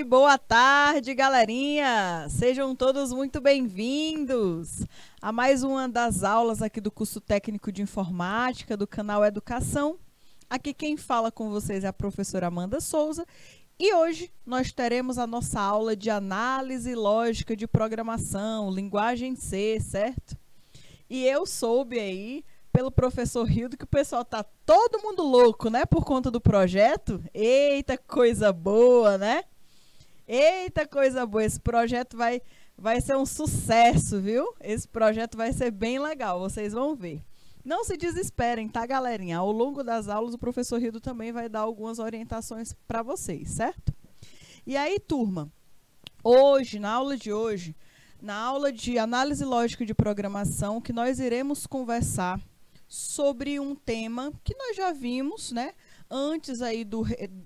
boa tarde, galerinha! Sejam todos muito bem-vindos a mais uma das aulas aqui do curso técnico de informática do canal Educação. Aqui quem fala com vocês é a professora Amanda Souza e hoje nós teremos a nossa aula de análise lógica de programação, linguagem C, certo? E eu soube aí pelo professor Rildo que o pessoal tá todo mundo louco, né, por conta do projeto. Eita, coisa boa, né? Eita, coisa boa. Esse projeto vai ser um sucesso, viu? Esse projeto vai ser bem legal, vocês vão ver. Não se desesperem, tá, galerinha? Ao longo das aulas, o professor Rildo também vai dar algumas orientações para vocês, certo? E aí, turma, hoje, na aula de análise lógica de programação, que nós iremos conversar sobre um tema que nós já vimos, né? Antes aí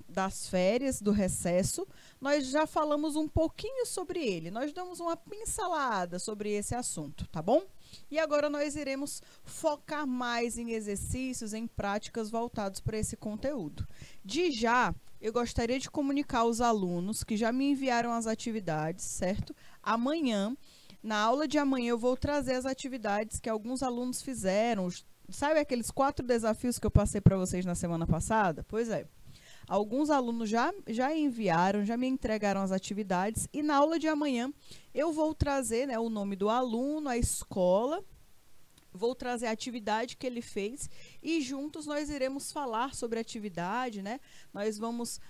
das férias, do recesso, nós já falamos um pouquinho sobre ele. Nós damos uma pincelada sobre esse assunto, tá bom? E agora nós iremos focar mais em exercícios, em práticas voltados para esse conteúdo. De já, eu gostaria de comunicar aos alunos que já me enviaram as atividades, certo? Amanhã, na aula de amanhã, eu vou trazer as atividades que alguns alunos fizeram. Sabe aqueles 4 desafios que eu passei para vocês na semana passada? Pois é. Alguns alunos já enviaram, já me entregaram as atividades e na aula de amanhã eu vou trazer, né, o nome do aluno, a escola, vou trazer a atividade que ele fez e juntos nós iremos falar sobre a atividade, né? Nós vamos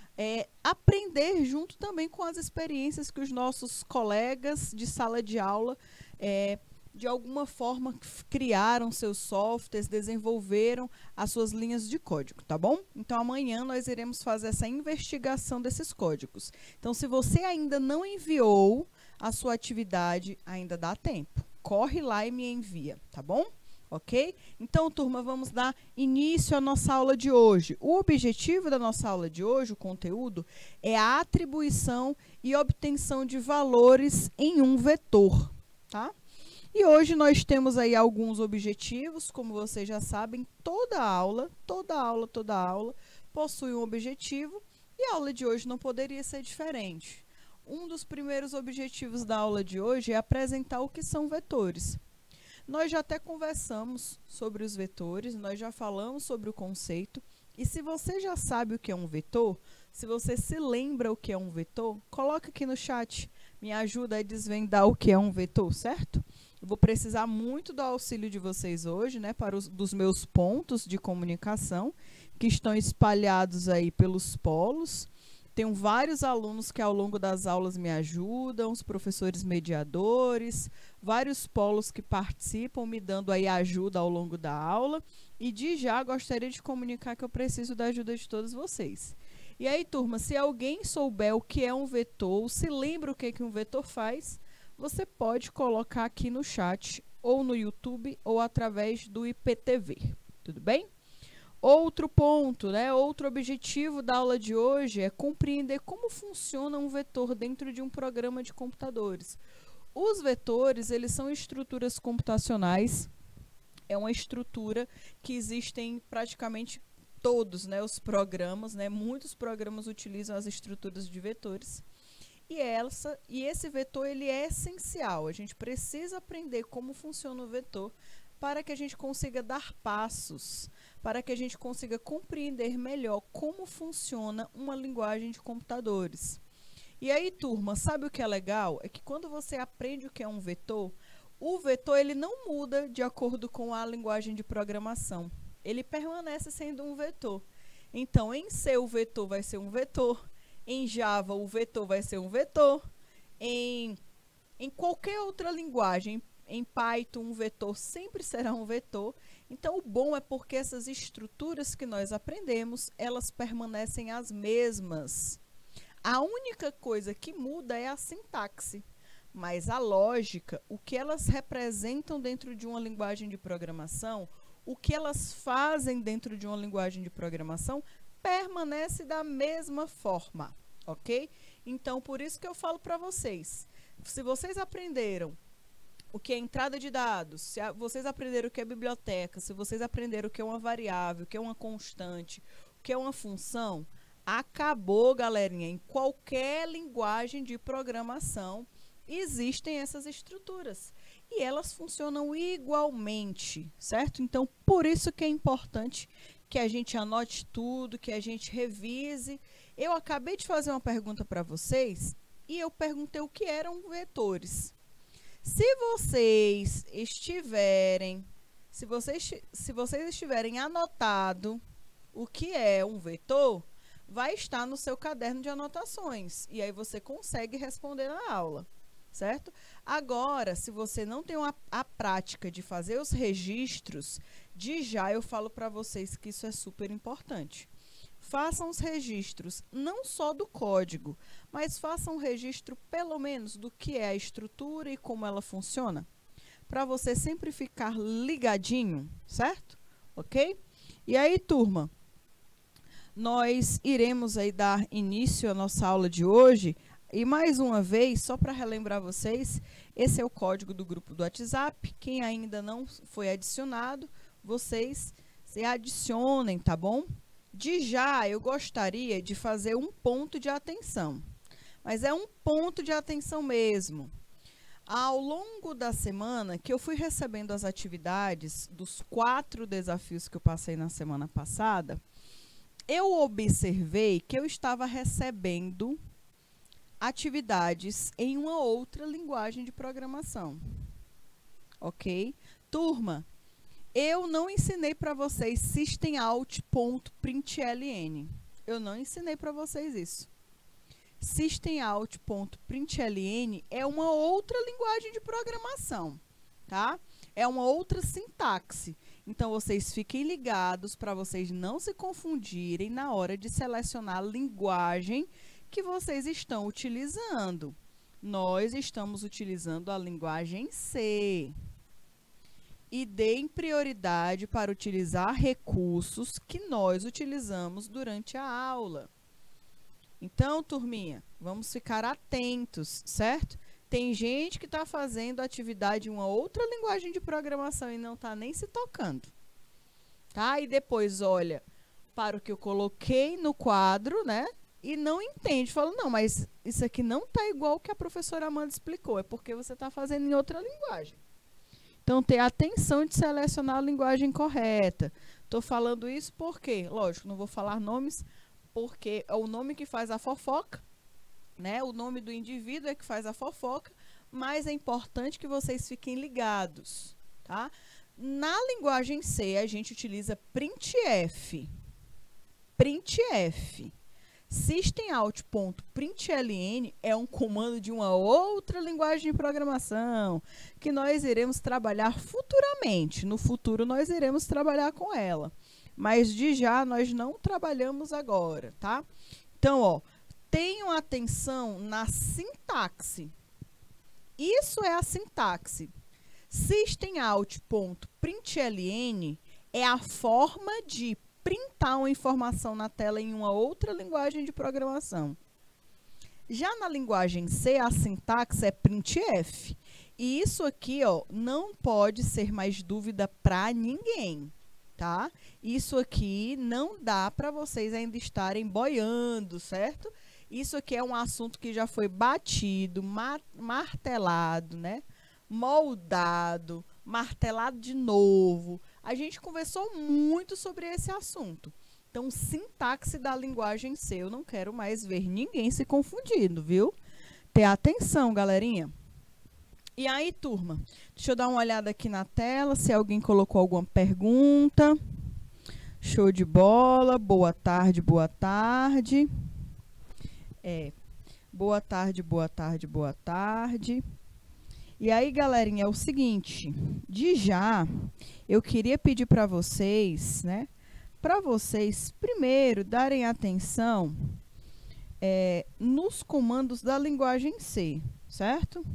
aprender junto também com as experiências que os nossos colegas de sala de aula de alguma forma criaram seus softwares, desenvolveram as suas linhas de código, tá bom? Então amanhã nós iremos fazer essa investigação desses códigos. Então se você ainda não enviou a sua atividade, ainda dá tempo. Corre lá e me envia, tá bom? Ok? Então, turma, vamos dar início à nossa aula de hoje. O objetivo da nossa aula de hoje, o conteúdo, é a atribuição e obtenção de valores em um vetor, tá? E hoje nós temos aí alguns objetivos, como vocês já sabem, toda aula possui um objetivo e a aula de hoje não poderia ser diferente. Um dos primeiros objetivos da aula de hoje é apresentar o que são vetores. Nós já até conversamos sobre os vetores, nós já falamos sobre o conceito e se você já sabe o que é um vetor, se você se lembra o que é um vetor, coloca aqui no chat, me ajuda a desvendar o que é um vetor, certo? Eu vou precisar muito do auxílio de vocês hoje, né, dos meus pontos de comunicação, que estão espalhados aí pelos polos. Tenho vários alunos que ao longo das aulas me ajudam, os professores mediadores, vários polos que participam, me dando aí ajuda ao longo da aula. E de já gostaria de comunicar que eu preciso da ajuda de todos vocês. E aí, turma, se alguém souber o que é um vetor, se lembra o que um vetor faz, você pode colocar aqui no chat, ou no YouTube, ou através do IPTV, tudo bem? Outro ponto, né? Outro objetivo da aula de hoje é compreender como funciona um vetor dentro de um programa de computadores. Os vetores, eles são estruturas computacionais, é uma estrutura que existe em praticamente todos, né, os programas, né? Muitos programas utilizam as estruturas de vetores. E esse vetor ele é essencial, a gente precisa aprender como funciona o vetor para que a gente consiga dar passos, para que a gente consiga compreender melhor como funciona uma linguagem de computadores. E aí, turma, sabe o que é legal? É que quando você aprende o que é um vetor, o vetor ele não muda de acordo com a linguagem de programação, ele permanece sendo um vetor. Então, em C o vetor vai ser um vetor, em Java, o vetor vai ser um vetor. Em qualquer outra linguagem, em Python, um vetor sempre será um vetor. Então, o bom é porque essas estruturas que nós aprendemos, elas permanecem as mesmas. A única coisa que muda é a sintaxe. Mas a lógica, o que elas representam dentro de uma linguagem de programação, o que elas fazem dentro de uma linguagem de programação, permanece da mesma forma, ok? Então, por isso que eu falo para vocês, se vocês aprenderam o que é entrada de dados, se vocês aprenderam o que é biblioteca, se vocês aprenderam o que é uma variável, o que é uma constante, o que é uma função, Acabou, galerinha. Em qualquer linguagem de programação existem essas estruturas e elas funcionam igualmente, certo? Então, por isso que é importante que a gente anote tudo, que a gente revise. Eu acabei de fazer uma pergunta para vocês e eu perguntei o que eram vetores. Se vocês estiverem anotado o que é um vetor, vai estar no seu caderno de anotações e aí você consegue responder na aula, certo? Agora, se você não tem a prática de fazer os registros, de já eu falo para vocês que isso é super importante. Façam os registros não só do código, mas façam um registro pelo menos do que é a estrutura e como ela funciona, para você sempre ficar ligadinho, certo? Ok? E aí, turma, nós iremos aí dar início à nossa aula de hoje. E mais uma vez, só para relembrar vocês, esse é o código do grupo do WhatsApp. Quem ainda não foi adicionado, vocês se adicionem, tá bom? De já, eu gostaria de fazer um ponto de atenção. Mas é um ponto de atenção mesmo. Ao longo da semana, que eu fui recebendo as atividades dos 4 desafios que eu passei na semana passada, eu observei que eu estava recebendo atividades em uma outra linguagem de programação. Ok? Turma, eu não ensinei para vocês systemout.println. Eu não ensinei para vocês isso. Systemout.println é uma outra linguagem de programação, tá? É uma outra sintaxe. Então, vocês fiquem ligados para vocês não se confundirem na hora de selecionar a linguagem que vocês estão utilizando. Nós estamos utilizando a linguagem C. E deem prioridade para utilizar recursos que nós utilizamos durante a aula. Então, turminha, vamos ficar atentos, certo? Tem gente que está fazendo atividade em uma outra linguagem de programação e não está nem se tocando, tá? E depois olha para o que eu coloquei no quadro, né? E não entende, fala, não, mas isso aqui não está igual o que a professora Amanda explicou, é porque você está fazendo em outra linguagem. Então, ter atenção de selecionar a linguagem correta. Estou falando isso porque, lógico, não vou falar nomes, porque é o nome que faz a fofoca, né? O nome do indivíduo é que faz a fofoca, mas é importante que vocês fiquem ligados, tá? Na linguagem C, a gente utiliza printf. Printf. Systemout.println é um comando de uma outra linguagem de programação que nós iremos trabalhar futuramente. No futuro, nós iremos trabalhar com ela. Mas, de já, nós não trabalhamos agora, tá? Então, ó, tenham atenção na sintaxe. Isso é a sintaxe. Systemout.println é a forma de printar uma informação na tela em uma outra linguagem de programação. Já na linguagem C, a sintaxe é printf. E isso aqui, ó, não pode ser mais dúvida para ninguém, tá? Isso aqui não dá para vocês ainda estarem boiando, certo? Isso aqui é um assunto que já foi batido, martelado, né? Moldado, martelado de novo. A gente conversou muito sobre esse assunto. Então, sintaxe da linguagem C. Eu não quero mais ver ninguém se confundindo, viu? Ter atenção, galerinha. E aí, turma, deixa eu dar uma olhada aqui na tela, se alguém colocou alguma pergunta. Show de bola. Boa tarde, boa tarde. Boa tarde, boa tarde, boa tarde. E aí, galerinha, é o seguinte, de já, eu queria pedir para vocês, né, para vocês primeiro darem atenção nos comandos da linguagem C, certo?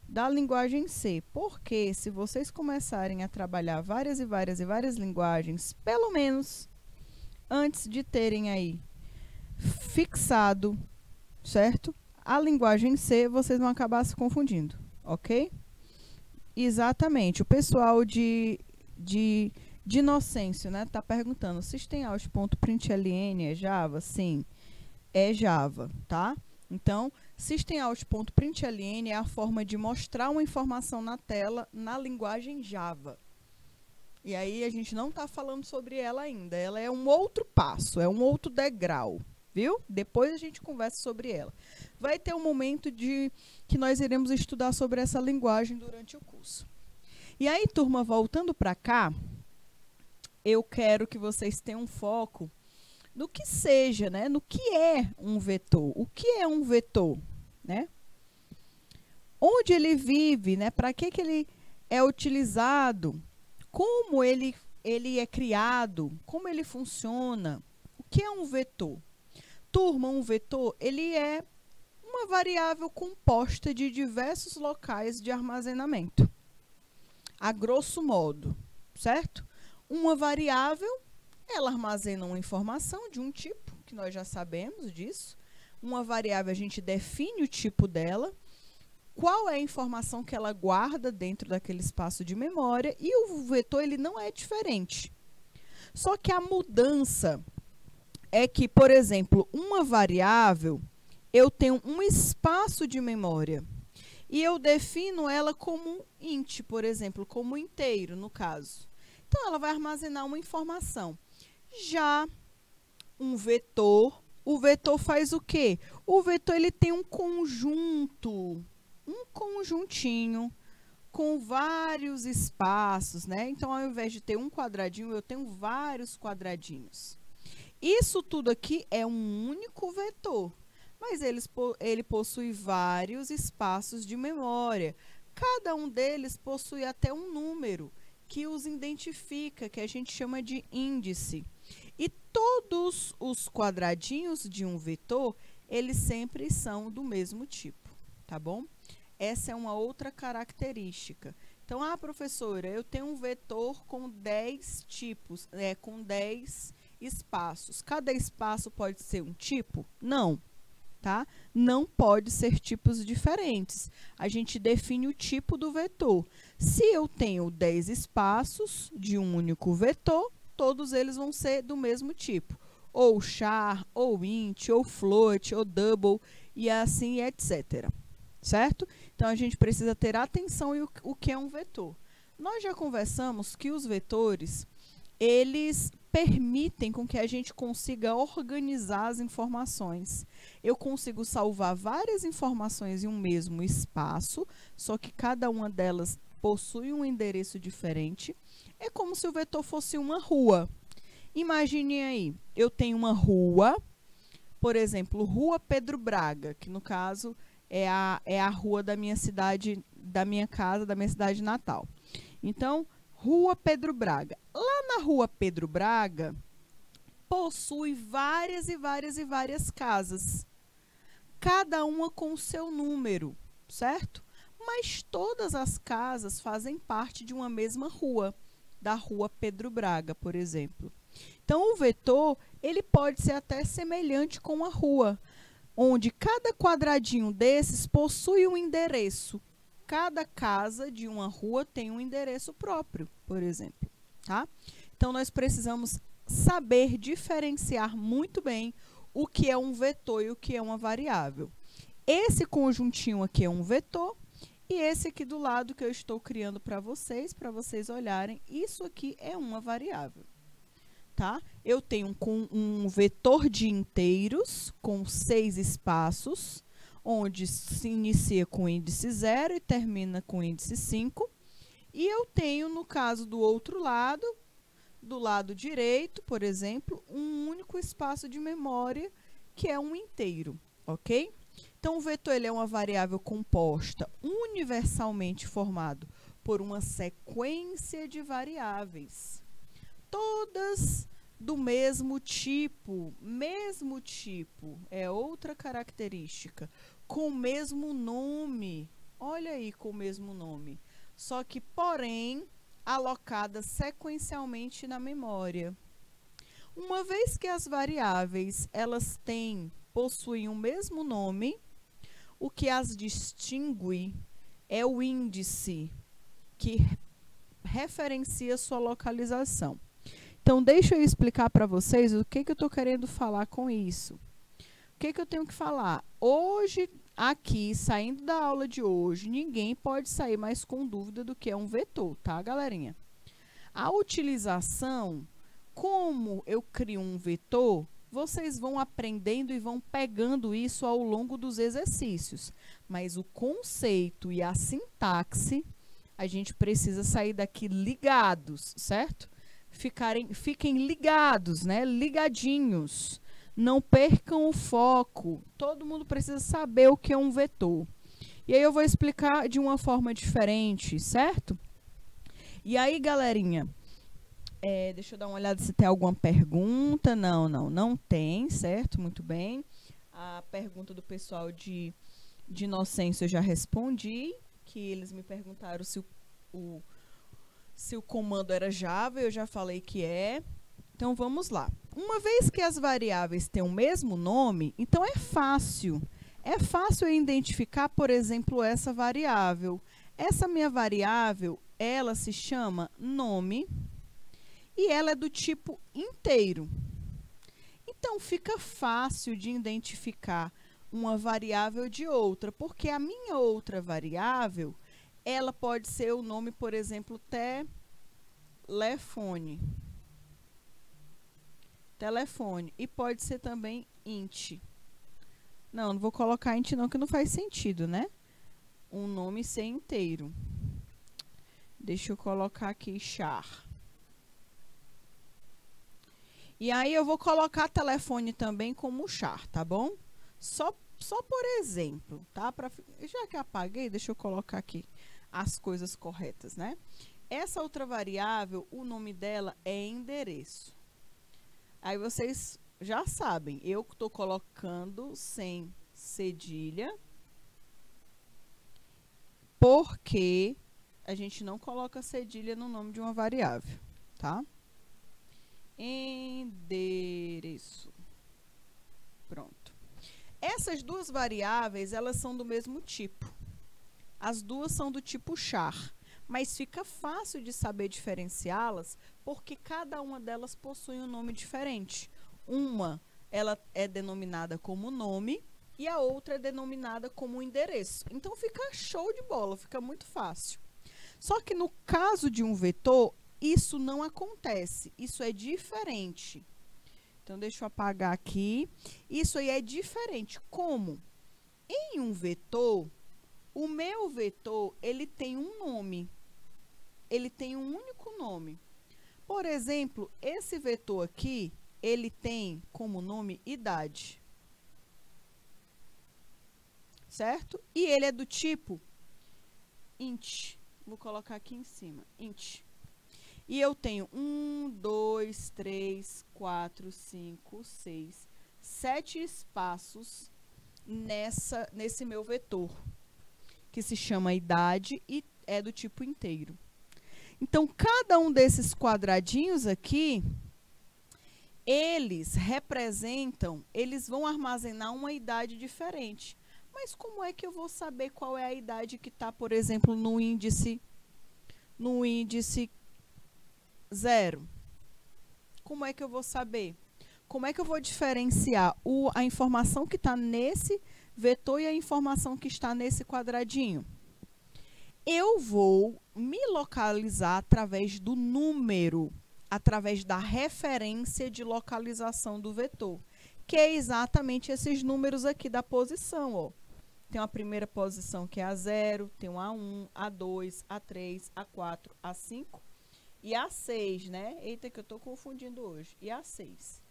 Da linguagem C, porque se vocês começarem a trabalhar várias linguagens, pelo menos antes de terem aí fixado, certo? A linguagem C, vocês vão acabar se confundindo. Ok? Exatamente. O pessoal de De Inocêncio, né? Tá perguntando, systemout.println é Java? Sim, é Java, tá? Então, systemout.println é a forma de mostrar uma informação na tela na linguagem Java. E aí a gente não está falando sobre ela ainda. Ela é um outro passo, é um outro degrau, viu? Depois a gente conversa sobre ela. Vai ter um momento de que nós iremos estudar sobre essa linguagem durante o curso. E aí, turma, voltando para cá, eu quero que vocês tenham um foco no que seja, né? No que é um vetor. O que é um vetor, né? Onde ele vive, né? Para que ele é utilizado? Como ele é criado? Como ele funciona? O que é um vetor? Turma, um vetor, ele é uma variável composta de diversos locais de armazenamento. A grosso modo, certo? Uma variável, ela armazena uma informação de um tipo, que nós já sabemos disso. Uma variável, a gente define o tipo dela, qual é a informação que ela guarda dentro daquele espaço de memória, e o vetor ele não é diferente. Só que a mudança é que, por exemplo, uma variável, eu tenho um espaço de memória e eu defino ela como int, por exemplo, como inteiro, no caso. Então, ela vai armazenar uma informação. Já um vetor, o vetor faz o quê? O vetor ele tem um conjunto, um conjuntinho com vários espaços, né? Então, ao invés de ter um quadradinho, eu tenho vários quadradinhos. Isso tudo aqui é um único vetor, mas ele possui vários espaços de memória. Cada um deles possui até um número que os identifica, que a gente chama de índice. E todos os quadradinhos de um vetor, eles sempre são do mesmo tipo, tá bom? Essa é uma outra característica. Então, professora, eu tenho um vetor com 10 tipos, com 10 espaços. Cada espaço pode ser um tipo? Não, tá? Não pode ser tipos diferentes. A gente define o tipo do vetor. Se eu tenho 10 espaços de um único vetor, todos eles vão ser do mesmo tipo. Ou char, ou int, ou float, ou double, e assim etc. Certo? Então, a gente precisa ter atenção em o que é um vetor. Nós já conversamos que os vetores, eles permitem com que a gente consiga organizar as informações. Eu consigo salvar várias informações em um mesmo espaço, só que cada uma delas possui um endereço diferente. É como se o vetor fosse uma rua. Imagine aí, eu tenho uma rua, por exemplo, Rua Pedro Braga, que no caso é a rua da minha cidade, da minha casa, da minha cidade natal. Então, Rua Pedro Braga. Lá na Rua Pedro Braga, possui várias e várias e várias casas. Cada uma com o seu número, certo? Mas todas as casas fazem parte de uma mesma rua, da Rua Pedro Braga, por exemplo. Então, o vetor, ele pode ser até semelhante com a rua, onde cada quadradinho desses possui um endereço. Cada casa de uma rua tem um endereço próprio, por exemplo, tá? Então, nós precisamos saber diferenciar muito bem o que é um vetor e o que é uma variável. Esse conjuntinho aqui é um vetor e esse aqui do lado que eu estou criando para vocês olharem, isso aqui é uma variável. Tá? Eu tenho um vetor de inteiros com 6 espaços, onde se inicia com índice 0 e termina com índice 5. E eu tenho, no caso do outro lado, do lado direito, por exemplo, um único espaço de memória, que é um inteiro, ok? Então, o vetor ele é uma variável composta, universalmente formado por uma sequência de variáveis. Todas do mesmo tipo é outra característica, com o mesmo nome, olha aí, com o mesmo nome, só que, porém, alocadas sequencialmente na memória. Uma vez que as variáveis, elas possuem o mesmo nome, o que as distingue é o índice, que referencia sua localização. Então, deixa eu explicar para vocês o que eu estou querendo falar com isso. O que eu tenho que falar? Hoje, aqui, saindo da aula de hoje, ninguém pode sair mais com dúvida do que é um vetor, tá, galerinha? A utilização, como eu crio um vetor, vocês vão aprendendo e vão pegando isso ao longo dos exercícios. Mas o conceito e a sintaxe, a gente precisa sair daqui ligados, certo? Fiquem ligados, né? Ligadinhos. Não percam o foco. Todo mundo precisa saber o que é um vetor. E aí eu vou explicar de uma forma diferente, certo? E aí, galerinha, deixa eu dar uma olhada se tem alguma pergunta. Não tem, certo? Muito bem. A pergunta do pessoal de inocência eu já respondi, que eles me perguntaram se o comando era Java, eu já falei que é. Então, vamos lá. Uma vez que as variáveis têm o mesmo nome, então é fácil. É fácil eu identificar, por exemplo, essa variável. Essa minha variável, ela se chama nome e ela é do tipo inteiro. Então, fica fácil de identificar uma variável de outra, porque a minha outra variável, ela pode ser o nome, por exemplo, telefone. Telefone. E pode ser também int. Não vou colocar int não, que não faz sentido, né? Um nome ser inteiro. Deixa eu colocar aqui char. E aí eu vou colocar telefone também como char, tá bom? Só por exemplo, tá? Já que apaguei, deixa eu colocar aqui as coisas corretas, né? Essa outra variável, o nome dela é endereço. Aí vocês já sabem, eu estou colocando sem cedilha, porque a gente não coloca cedilha no nome de uma variável, tá? Endereço. Pronto. Essas duas variáveis, elas são do mesmo tipo. As duas são do tipo char, mas fica fácil de saber diferenciá-las porque cada uma delas possui um nome diferente. Uma, ela é denominada como nome e a outra é denominada como endereço. Então, fica show de bola, fica muito fácil. Só que no caso de um vetor, isso não acontece, isso é diferente. Então, deixa eu apagar aqui. Isso aí é diferente. Como? Em um vetor, o meu vetor, ele tem um nome. Ele tem um único nome. Por exemplo, esse vetor aqui, ele tem como nome idade. Certo? E ele é do tipo int. Vou colocar aqui em cima, int. E eu tenho 1, 2, 3, 4, 5, 6, 7 espaços nesse meu vetor, que se chama idade e é do tipo inteiro. Então, cada um desses quadradinhos aqui, eles vão armazenar uma idade diferente. Mas como é que eu vou saber qual é a idade que está, por exemplo, no índice 0? Como é que eu vou saber? Como é que eu vou diferenciar a informação que está nesse vetor e a informação que está nesse quadradinho? Eu vou me localizar através do número, através da referência de localização do vetor, que é exatamente esses números aqui da posição, ó. Tem uma primeira posição que é a 0, tem um A1, A2, A3, A4, A5 e A6, né? Eita, que eu tô confundindo hoje. E A6.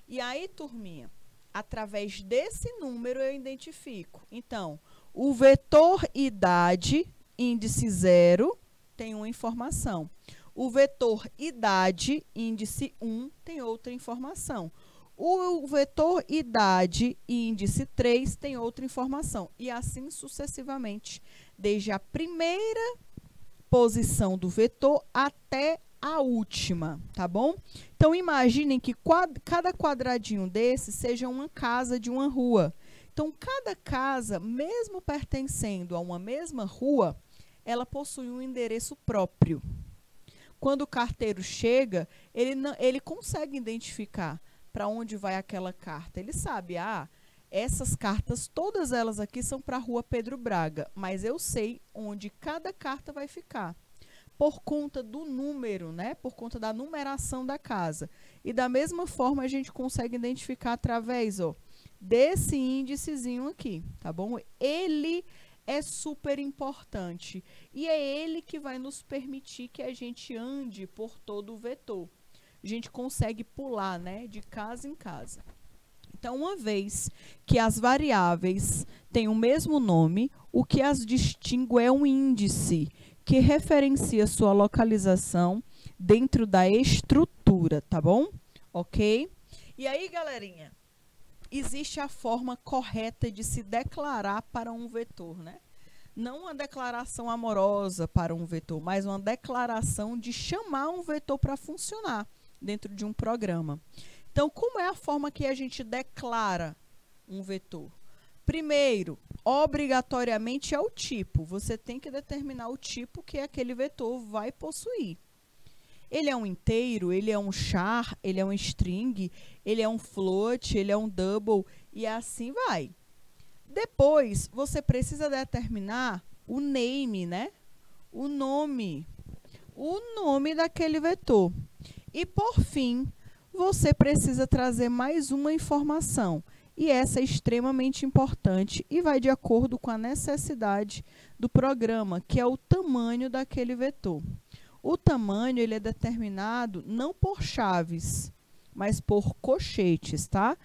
E aí, turminha, através desse número eu identifico. Então, o vetor idade, índice 0, tem uma informação. O vetor idade, índice 1, tem outra informação. O vetor idade, índice 3, tem outra informação. E assim sucessivamente, desde a primeira posição do vetor até a última, tá bom? Então, imaginem que cada quadradinho desse seja uma casa de uma rua. Então, cada casa, mesmo pertencendo a uma mesma rua, ela possui um endereço próprio. Quando o carteiro chega, ele consegue identificar para onde vai aquela carta. Ele sabe, essas cartas, todas elas aqui são para a Rua Pedro Braga, mas eu sei onde cada carta vai ficar, por conta do número, né? Por conta da numeração da casa. E da mesma forma, a gente consegue identificar através, desse índicezinho aqui, tá bom? Ele é super importante e é ele que vai nos permitir que a gente ande por todo o vetor. A gente consegue pular, né, de casa em casa. Então, uma vez que as variáveis têm o mesmo nome, o que as distingue é um índice que referencia sua localização dentro da estrutura, tá bom? Ok? E aí, galerinha, existe a forma correta de se declarar para um vetor, né? Não uma declaração amorosa para um vetor, mas uma declaração de chamar um vetor para funcionar dentro de um programa. Então, como é a forma que a gente declara um vetor? Primeiro, obrigatoriamente é o tipo. Você tem que determinar o tipo que aquele vetor vai possuir. Ele é um inteiro, ele é um char, ele é um string, ele é um float, ele é um double e assim vai. Depois, você precisa determinar o name, né? O nome daquele vetor. E, por fim, você precisa trazer mais uma informação. E essa é extremamente importante e vai de acordo com a necessidade do programa, que é o tamanho daquele vetor. O tamanho ele é determinado não por chaves, mas por colchetes, tá?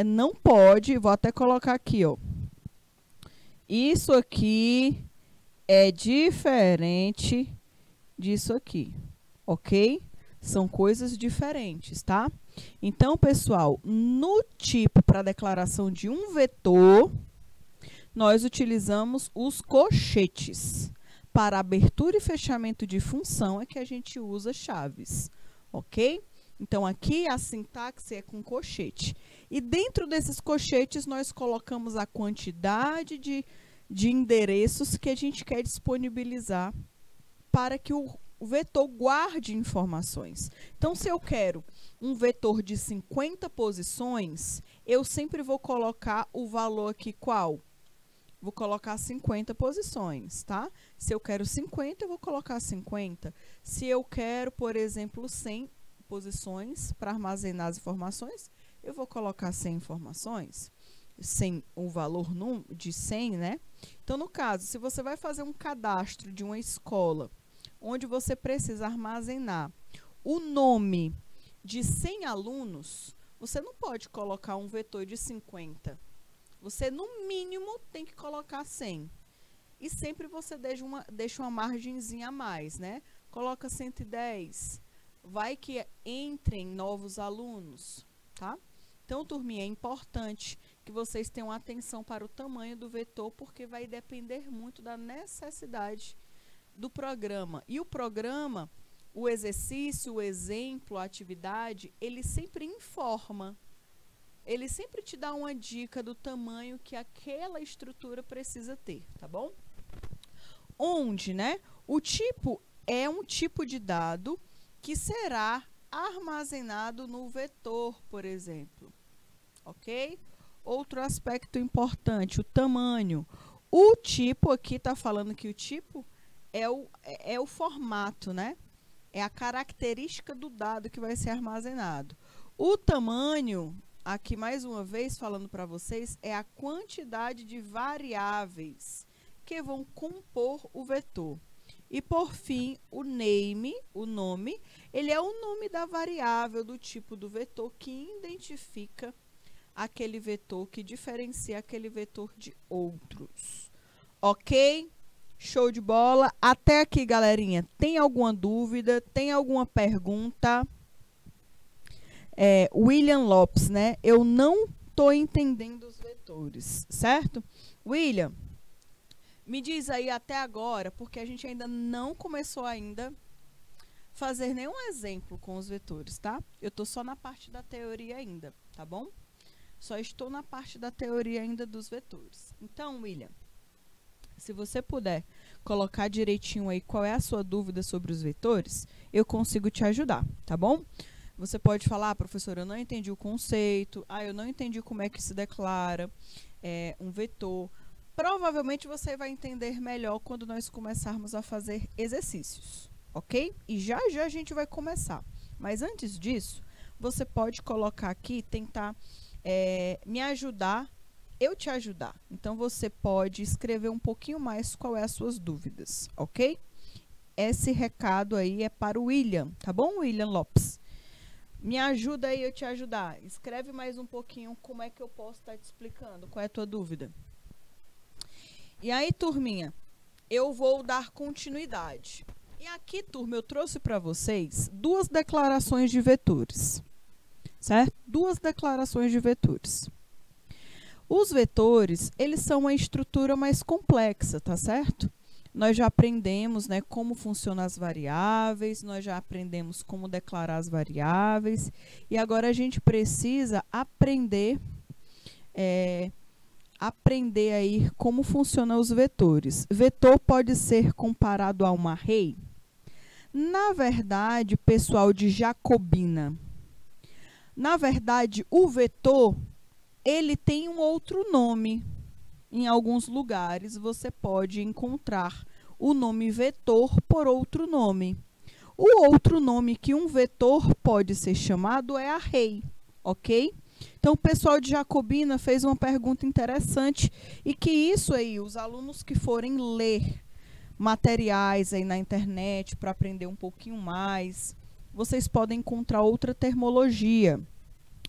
Não pode, vou até colocar aqui, Isso aqui é diferente disso aqui, ok? São coisas diferentes, tá? Então, pessoal, no tipo para declaração de um vetor, nós utilizamos os colchetes. Para abertura e fechamento de função é que a gente usa chaves, ok? Então, aqui a sintaxe é com colchete. E dentro desses colchetes, nós colocamos a quantidade de endereços que a gente quer disponibilizar para que o vetor guarde informações. Então, se eu quero um vetor de 50 posições, eu sempre vou colocar o valor aqui qual? Vou colocar 50 posições, tá? Se eu quero 50, eu vou colocar 50. Se eu quero, por exemplo, 100 posições para armazenar as informações, eu vou colocar 100 informações, sem o valor de 100, né? Então, no caso, se você vai fazer um cadastro de uma escola, onde você precisa armazenar o nome de 100 alunos, você não pode colocar um vetor de 50. Você, no mínimo, tem que colocar 100. E sempre você deixa uma margenzinha a mais, né? Coloca 110. Vai que entrem novos alunos, tá? Então, turminha, é importante que vocês tenham atenção para o tamanho do vetor, porque vai depender muito da necessidade do programa. E o programa, o exercício, o exemplo, a atividade, ele sempre informa. Ele sempre te dá uma dica do tamanho que aquela estrutura precisa ter, tá bom? Onde, né? O tipo é um tipo de dado que será armazenado no vetor, por exemplo. Ok? Outro aspecto importante, o tamanho. O tipo aqui está falando que o tipo é o formato, né? É a característica do dado que vai ser armazenado. O tamanho, aqui mais uma vez falando para vocês, é a quantidade de variáveis que vão compor o vetor. E por fim, o name, o nome, ele é o nome da variável do tipo do vetor que identifica aquele vetor, que diferencia aquele vetor de outros. Ok? Show de bola. Até aqui, galerinha. Tem alguma dúvida? Tem alguma pergunta? William Lopes, né? Eu não estou entendendo os vetores, certo? William, me diz aí até agora, porque a gente ainda não começou ainda fazer nenhum exemplo com os vetores, tá? Eu estou só na parte da teoria ainda, tá bom? Só estou na parte da teoria ainda dos vetores. Então, William, se você puder colocar direitinho aí qual é a sua dúvida sobre os vetores, eu consigo te ajudar, tá bom? Você pode falar, professora, eu não entendi o conceito, eu não entendi como é que se declara um vetor. Provavelmente você vai entender melhor quando nós começarmos a fazer exercícios, ok? E já já a gente vai começar. Mas antes disso, você pode colocar aqui, tentar me ajudar, eu te ajudar. Então, você pode escrever um pouquinho mais qual é as suas dúvidas, ok? Esse recado aí é para o William, tá bom, William Lopes? Me ajuda aí eu te ajudar. Escreve mais um pouquinho como é que eu posso estar te explicando, qual é a tua dúvida. E aí, turminha, eu vou dar continuidade. E aqui, turma, eu trouxe para vocês 2 declarações de vetores, certo? 2 declarações de vetores. Os vetores, eles são uma estrutura mais complexa, tá certo? Nós já aprendemos, né, como funcionam as variáveis, nós já aprendemos como declarar as variáveis, e agora a gente precisa aprender aí como funcionam os vetores. Vetor pode ser comparado a um array? Na verdade, pessoal de Jacobina, na verdade, o vetor, ele tem um outro nome. Em alguns lugares, você pode encontrar o nome vetor por outro nome. O outro nome que um vetor pode ser chamado é array, ok? Então, o pessoal de Jacobina fez uma pergunta interessante e que isso aí, os alunos que forem ler materiais aí na internet para aprender um pouquinho mais, vocês podem encontrar outra termologia.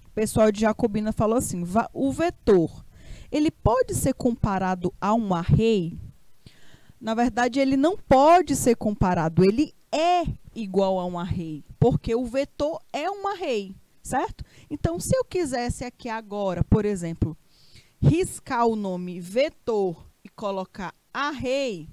O pessoal de Jacobina falou assim, o vetor, ele pode ser comparado a um array? Na verdade, ele não pode ser comparado, ele é igual a um array, porque o vetor é um array, certo? Então, se eu quisesse aqui agora, por exemplo, riscar o nome vetor e colocar array,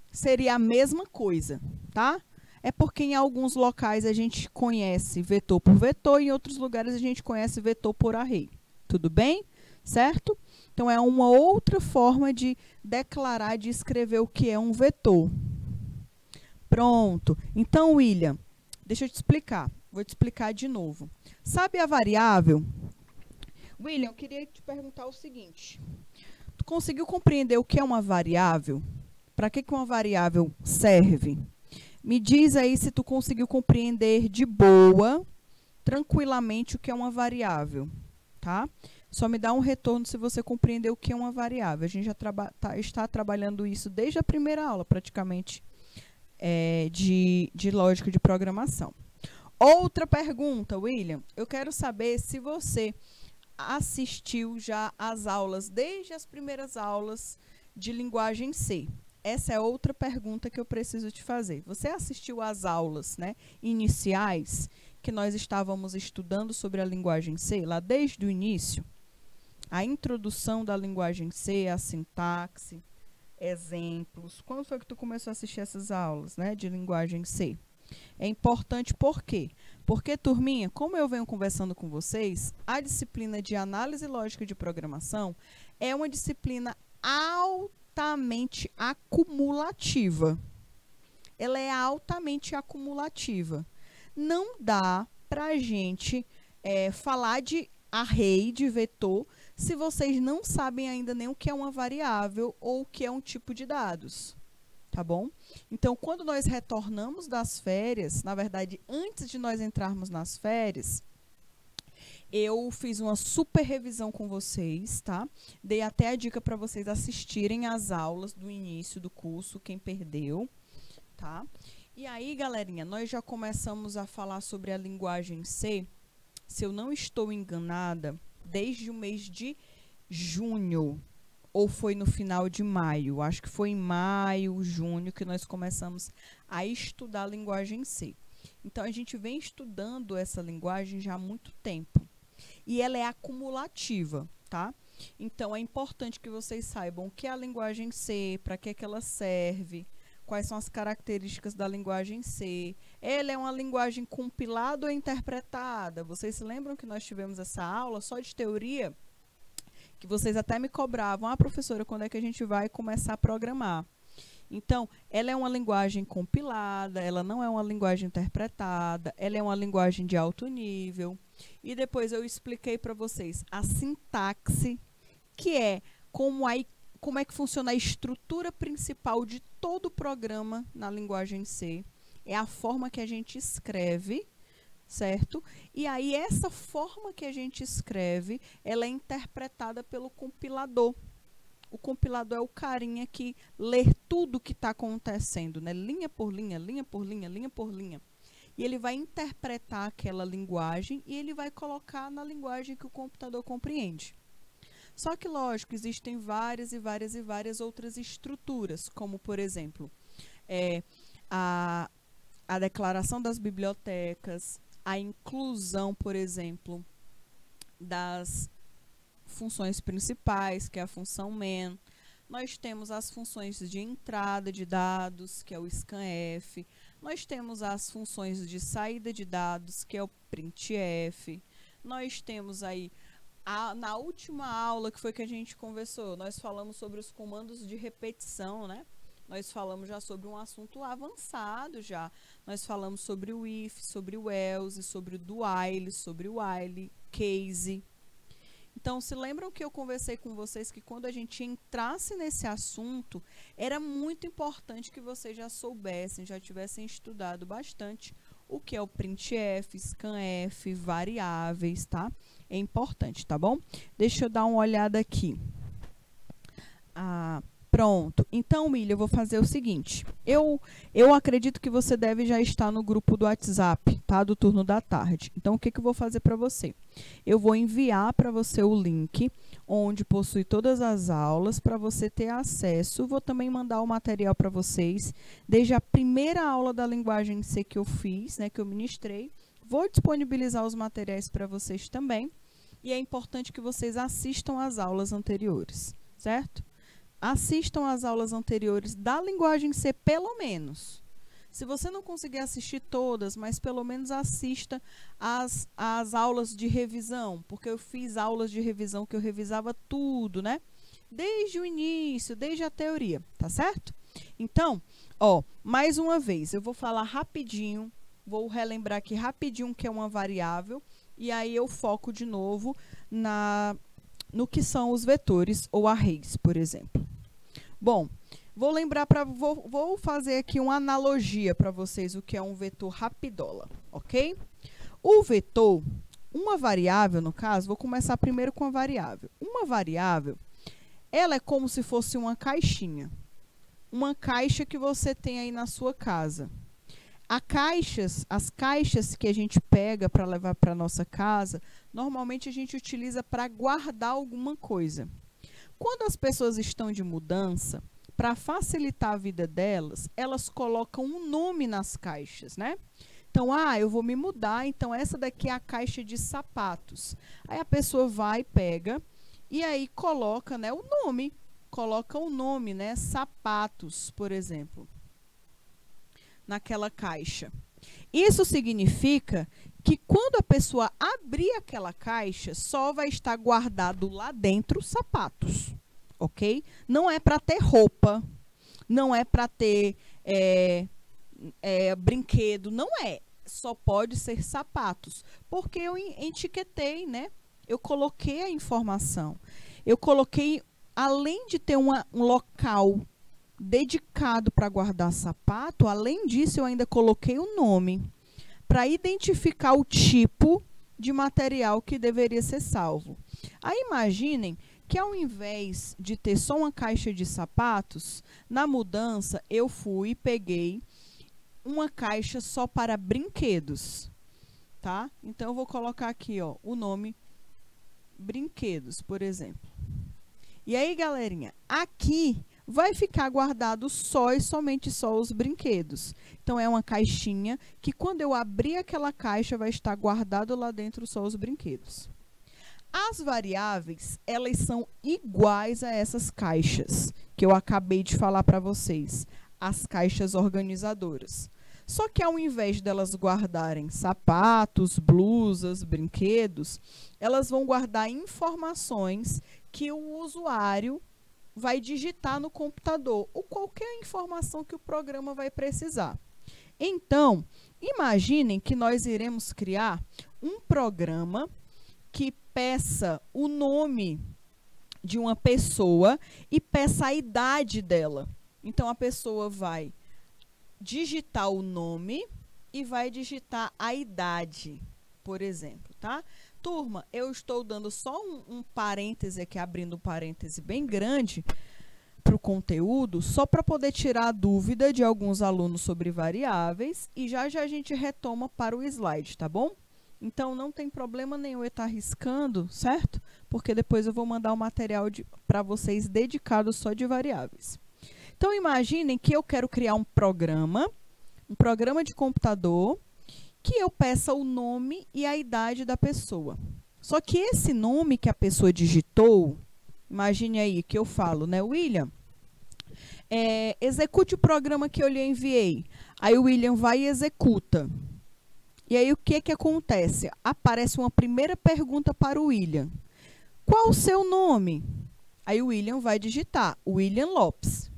seria a mesma coisa, tá? É porque em alguns locais a gente conhece vetor por vetor e em outros lugares a gente conhece vetor por array. Tudo bem? Certo? Então, é uma outra forma de declarar, de escrever o que é um vetor. Pronto. Então, William, deixa eu te explicar. Vou te explicar de novo. Sabe a variável? William, eu queria te perguntar o seguinte. Tu conseguiu compreender o que é uma variável? Para que uma variável serve? Me diz aí se tu conseguiu compreender de boa, tranquilamente, o que é uma variável, tá? Só me dá um retorno se você compreendeu o que é uma variável. A gente já está trabalhando isso desde a primeira aula, praticamente, de lógica de programação. Outra pergunta, William. Eu quero saber se você assistiu já às aulas, desde as primeiras aulas de linguagem C. Essa é outra pergunta que eu preciso te fazer. Você assistiu às aulas, né, iniciais, que nós estávamos estudando sobre a linguagem C, lá desde o início? A introdução da linguagem C, a sintaxe, exemplos. Quando foi que tu começou a assistir essas aulas, né, de linguagem C? É importante por quê? Porque, turminha, como eu venho conversando com vocês, a disciplina de análise lógica de programação é uma disciplina altamente acumulativa. Ela é altamente acumulativa. Não dá para a gente falar de array, de vetor, se vocês não sabem ainda nem o que é uma variável ou o que é um tipo de dados. Tá bom? Então, quando nós retornamos das férias, na verdade, antes de nós entrarmos nas férias, eu fiz uma super revisão com vocês, tá? Dei até a dica para vocês assistirem às aulas do início do curso, quem perdeu, tá? E aí, galerinha, nós já começamos a falar sobre a linguagem C, se eu não estou enganada, desde o mês de junho, ou foi no final de maio? Acho que foi em maio, junho, que nós começamos a estudar a linguagem C. Então, a gente vem estudando essa linguagem já há muito tempo. E ela é acumulativa, tá? Então, é importante que vocês saibam o que é a linguagem C, para que ela serve, quais são as características da linguagem C. Ela é uma linguagem compilada ou interpretada? Vocês se lembram que nós tivemos essa aula só de teoria? que vocês até me cobravam, professora, quando é que a gente vai começar a programar? Então, ela é uma linguagem compilada, ela não é uma linguagem interpretada, ela é uma linguagem de alto nível. E depois eu expliquei para vocês a sintaxe, que é como é que funciona a estrutura principal de todo o programa na linguagem C. É a forma que a gente escreve, certo? E aí essa forma que a gente escreve, ela é interpretada pelo compilador. O compilador é o carinha que lê tudo o que está acontecendo, né? Linha por linha, linha por linha, linha por linha. E ele vai interpretar aquela linguagem e ele vai colocar na linguagem que o computador compreende. Só que, lógico, existem várias e várias e várias outras estruturas, como, por exemplo, a declaração das bibliotecas, a inclusão, por exemplo, das funções principais, que é a função main. Nós temos as funções de entrada de dados, que é o scanf. Nós temos as funções de saída de dados, que é o printf. Nós temos aí, na última aula que foi que a gente conversou, nós falamos sobre os comandos de repetição, né? Nós falamos já sobre um assunto avançado já. Nós falamos sobre o if, sobre o else, sobre o do while, sobre o while, case. Então, se lembram que eu conversei com vocês que quando a gente entrasse nesse assunto, era muito importante que vocês já soubessem, já tivessem estudado bastante o que é o printf, scanf, variáveis, tá? É importante, tá bom? Deixa eu dar uma olhada aqui. Pronto. Então, Milha, eu vou fazer o seguinte. Eu acredito que você deve já estar no grupo do WhatsApp, tá? Do turno da tarde. Então, o que eu vou fazer para você? Eu vou enviar para você o link, onde possui todas as aulas, para você ter acesso. Vou também mandar o material para vocês, desde a primeira aula da linguagem C que eu fiz, né? Que eu ministrei. Vou disponibilizar os materiais para vocês também. E é importante que vocês assistam às aulas anteriores, certo? Assistam às aulas anteriores da linguagem C, pelo menos. Se você não conseguir assistir todas, mas pelo menos assista às aulas de revisão, porque eu fiz aulas de revisão que eu revisava tudo, né? Desde o início, desde a teoria, tá certo? Então, mais uma vez, eu vou falar rapidinho, vou relembrar aqui rapidinho que é uma variável, e aí eu foco de novo no que são os vetores ou arrays, por exemplo. Bom, vou fazer aqui uma analogia para vocês o que é um vetor rapidola, ok? O vetor, uma variável, no caso, vou começar primeiro com a variável. Uma variável, ela é como se fosse uma caixinha. Uma caixa que você tem aí na sua casa. As caixas que a gente pega para levar para nossa casa, normalmente a gente utiliza para guardar alguma coisa. Quando as pessoas estão de mudança, para facilitar a vida delas, elas colocam um nome nas caixas, né? Então, eu vou me mudar, então essa daqui é a caixa de sapatos. Aí a pessoa vai, pega e aí coloca, né, o nome. Coloca o nome, né, sapatos, por exemplo, naquela caixa. Isso significa que quando a pessoa abrir aquela caixa, só vai estar guardado lá dentro sapatos, ok? Não é para ter roupa, não é para ter brinquedo, não é. Só pode ser sapatos, porque eu etiquetei, né? Eu coloquei a informação. Eu coloquei, além de ter um local dedicado para guardar sapato, além disso eu ainda coloquei o nome para identificar o tipo de material que deveria ser salvo. Aí imaginem que ao invés de ter só uma caixa de sapatos, na mudança eu fui e peguei uma caixa só para brinquedos, tá? Então eu vou colocar aqui, o nome brinquedos, por exemplo. E aí, galerinha, aqui vai ficar guardado só e somente só os brinquedos. Então, é uma caixinha que quando eu abrir aquela caixa, vai estar guardado lá dentro só os brinquedos. As variáveis, elas são iguais a essas caixas que eu acabei de falar para vocês, as caixas organizadoras. Só que ao invés delas guardarem sapatos, blusas, brinquedos, elas vão guardar informações que o usuário vai digitar no computador, ou qualquer informação que o programa vai precisar. Então, imaginem que nós iremos criar um programa que peça o nome de uma pessoa e peça a idade dela. Então, a pessoa vai digitar o nome e vai digitar a idade, por exemplo, tá? Turma, eu estou dando só um parêntese aqui, abrindo um parêntese bem grande para o conteúdo, só para poder tirar a dúvida de alguns alunos sobre variáveis, e já já a gente retoma para o slide, tá bom? Então, não tem problema nenhum eu estar riscando, certo? Porque depois eu vou mandar um material para vocês dedicado só de variáveis. Então, imaginem que eu quero criar um programa de computador, que eu peça o nome e a idade da pessoa. Só que esse nome que a pessoa digitou, imagine aí que eu falo, né, William? Execute o programa que eu lhe enviei. Aí o William vai e executa. E aí o que que acontece? Aparece uma primeira pergunta para o William. Qual o seu nome? Aí o William vai digitar, William Lopes.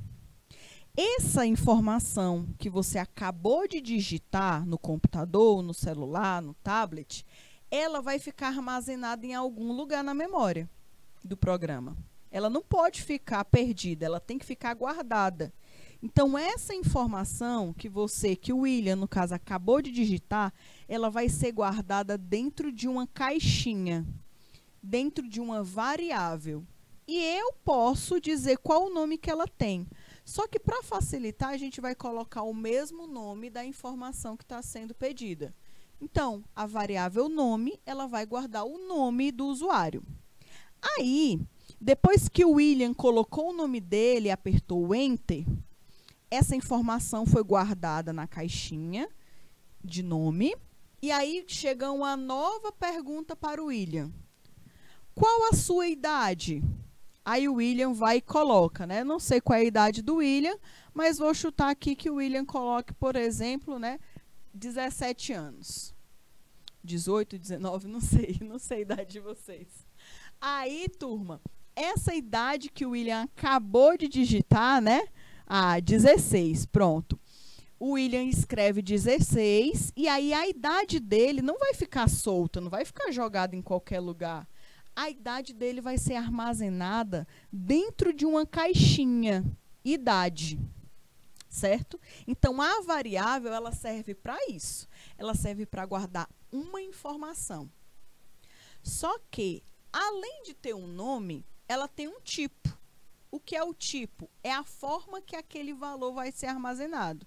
Essa informação que você acabou de digitar no computador, no celular, no tablet, ela vai ficar armazenada em algum lugar na memória do programa. Ela não pode ficar perdida, ela tem que ficar guardada. Então, essa informação que o William, no caso, acabou de digitar, ela vai ser guardada dentro de uma caixinha, dentro de uma variável. E eu posso dizer qual o nome que ela tem. Só que, para facilitar, a gente vai colocar o mesmo nome da informação que está sendo pedida. Então, a variável nome, ela vai guardar o nome do usuário. Aí, depois que o William colocou o nome dele e apertou o Enter, essa informação foi guardada na caixinha de nome. E aí, chega uma nova pergunta para o William. Qual a sua idade? Aí o William vai e coloca, né? Não sei qual é a idade do William, mas vou chutar aqui que o William coloque, por exemplo, né, 17 anos. 18, 19, não sei a idade de vocês. Aí, turma, essa idade que o William acabou de digitar, né? 16, pronto. O William escreve 16 e aí a idade dele não vai ficar solta, não vai ficar jogada em qualquer lugar. A idade dele vai ser armazenada dentro de uma caixinha, idade, certo? Então, a variável, ela serve para isso. Ela serve para guardar uma informação. Só que, além de ter um nome, ela tem um tipo. O que é o tipo? É a forma que aquele valor vai ser armazenado.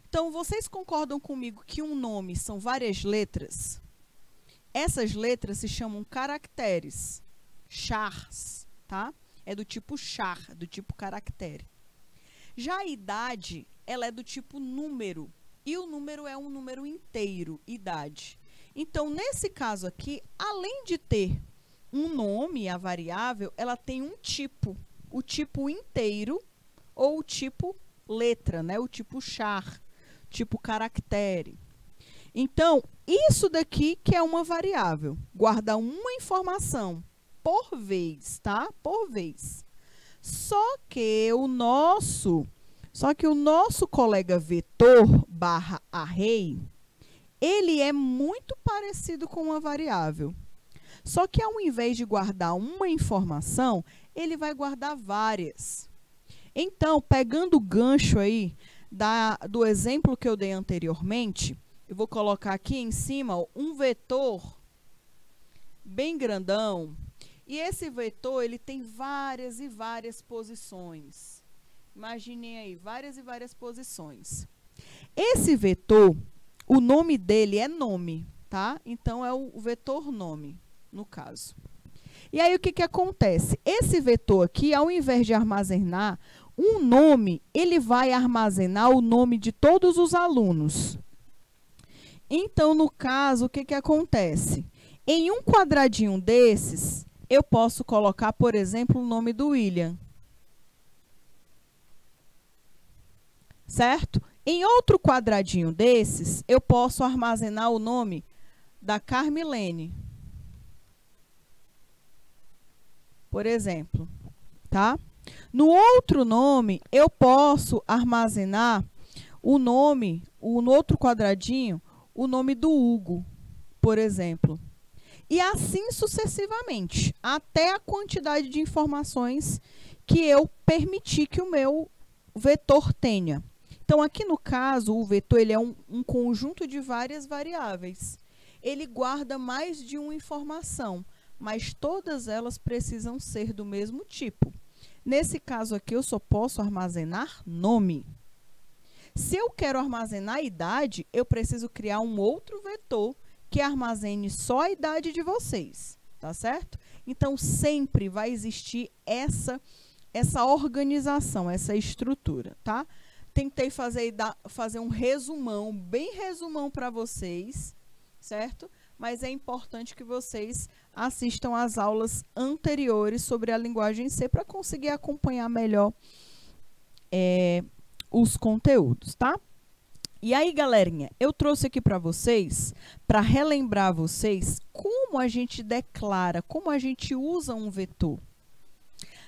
Então, vocês concordam comigo que um nome são várias letras? Essas letras se chamam caracteres, chars, tá? É do tipo char, do tipo caractere. Já a idade, ela é do tipo número, e o número é um número inteiro, idade. Então, nesse caso aqui, além de ter um nome, a variável, ela tem um tipo, o tipo inteiro ou o tipo letra, né? O tipo char, tipo caractere. Então, isso daqui que é uma variável, guardar uma informação por vez, tá? Por vez. Só que o nosso colega vetor barra array, ele é muito parecido com uma variável. Só que ao invés de guardar uma informação, ele vai guardar várias. Então, pegando o gancho aí do exemplo que eu dei anteriormente, eu vou colocar aqui em cima ó, um vetor bem grandão. E esse vetor, ele tem várias e várias posições. Imaginem aí, várias e várias posições. Esse vetor, o nome dele é nome, tá? Então, é o vetor nome, no caso. E aí, o que que acontece? Esse vetor aqui, ao invés de armazenar um nome, ele vai armazenar o nome de todos os alunos. Então, no caso, o que que acontece? Em um quadradinho desses, eu posso colocar, por exemplo, o nome do William. Certo? Em outro quadradinho desses, eu posso armazenar o nome da Carmilene. por exemplo, tá? No outro nome, eu posso armazenar o nome, no outro quadradinho, o nome do Hugo, por exemplo. E assim sucessivamente, até a quantidade de informações que eu permitir que o meu vetor tenha. Então, aqui no caso, o vetor ele é um conjunto de várias variáveis. Ele guarda mais de uma informação, mas todas elas precisam ser do mesmo tipo. Nesse caso aqui, eu só posso armazenar nome. Se eu quero armazenar idade, eu preciso criar um outro vetor que armazene só a idade de vocês, tá certo? Então, sempre vai existir essa organização, essa estrutura, tá? Tentei fazer um resumão, bem resumão para vocês, certo? Mas é importante que vocês assistam às aulas anteriores sobre a linguagem C para conseguir acompanhar melhor os conteúdos, tá? E aí, galerinha, eu trouxe aqui para vocês, para relembrar vocês, como a gente declara, como a gente usa um vetor.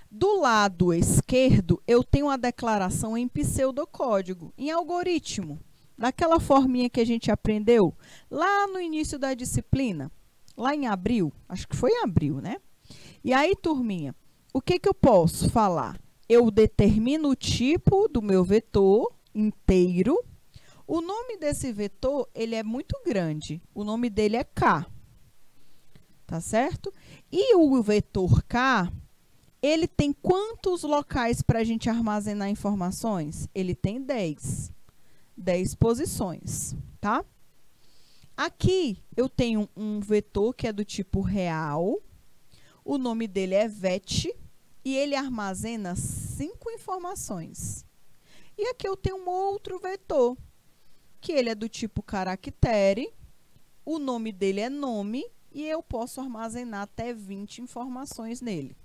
Do lado esquerdo, eu tenho a declaração em pseudocódigo, em algoritmo, daquela forminha que a gente aprendeu lá no início da disciplina, lá em abril, acho que foi em abril, né? E aí, turminha, o que eu posso falar? Eu determino o tipo do meu vetor inteiro. O nome desse vetor, ele é muito grande, o nome dele é K, tá certo? E o vetor K, ele tem quantos locais para a gente armazenar informações? Ele tem 10 posições, tá? Aqui eu tenho um vetor que é do tipo real, o nome dele é vet e ele armazena 5 informações. E aqui eu tenho um outro vetor, que ele é do tipo caractere, o nome dele é nome e eu posso armazenar até 20 informações nele.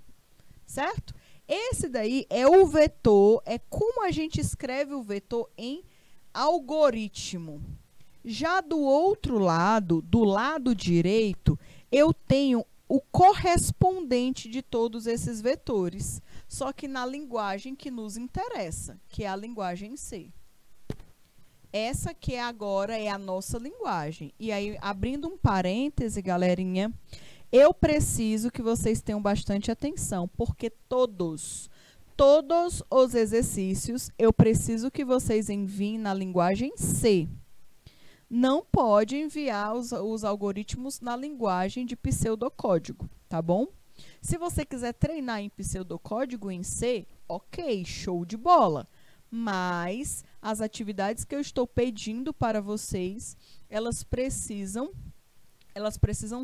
Certo? Esse daí é o vetor, é como a gente escreve o vetor em algoritmo. Já do outro lado, do lado direito, eu tenho o correspondente de todos esses vetores, só que na linguagem que nos interessa, que é a linguagem C. Essa que agora é a nossa linguagem. E aí, abrindo um parêntese, galerinha, eu preciso que vocês tenham bastante atenção, porque todos os exercícios, eu preciso que vocês enviem na linguagem C. Não pode enviar os algoritmos na linguagem de pseudocódigo, tá bom? Se você quiser treinar em pseudocódigo em C, ok, show de bola. Mas as atividades que eu estou pedindo para vocês, elas precisam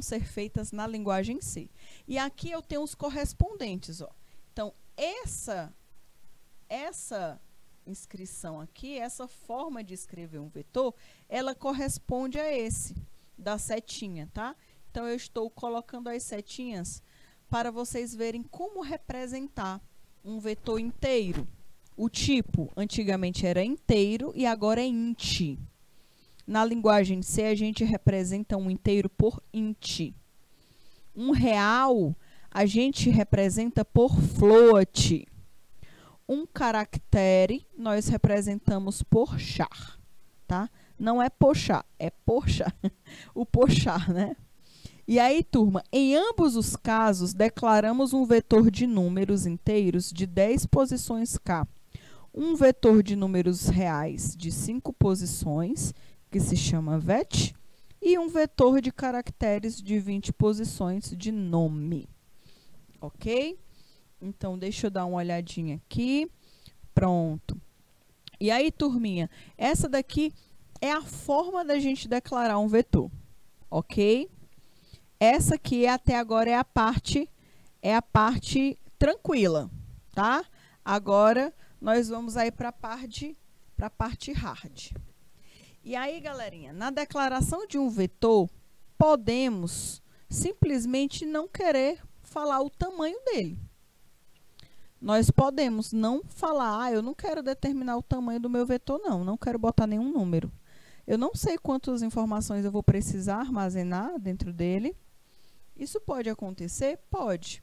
ser feitas na linguagem C. E aqui eu tenho os correspondentes, ó. Então, essa inscrição aqui, essa forma de escrever um vetor, ela corresponde a esse, da setinha, tá? Então, eu estou colocando as setinhas para vocês verem como representar um vetor inteiro. O tipo, antigamente era inteiro e agora é int. Na linguagem C, a gente representa um inteiro por int. Um real, a gente representa por float. Um caractere, nós representamos por char, tá? Não é pochar, é porchar. O pochar, né? E aí, turma, em ambos os casos, declaramos um vetor de números inteiros de 10 posições K. Um vetor de números reais de 5 posições, que se chama vet, e um vetor de caracteres de 20 posições de nome. Ok? Então, deixa eu dar uma olhadinha aqui. Pronto. E aí, turminha, essa daqui é a forma da gente declarar um vetor. Ok? Essa aqui, até agora, é a parte tranquila, tá? Agora, nós vamos aí para a parte hard. E aí, galerinha, na declaração de um vetor, podemos simplesmente não querer falar o tamanho dele. Nós podemos não falar, eu não quero determinar o tamanho do meu vetor, não quero botar nenhum número. Eu não sei quantas informações eu vou precisar armazenar dentro dele. Isso pode acontecer? Pode.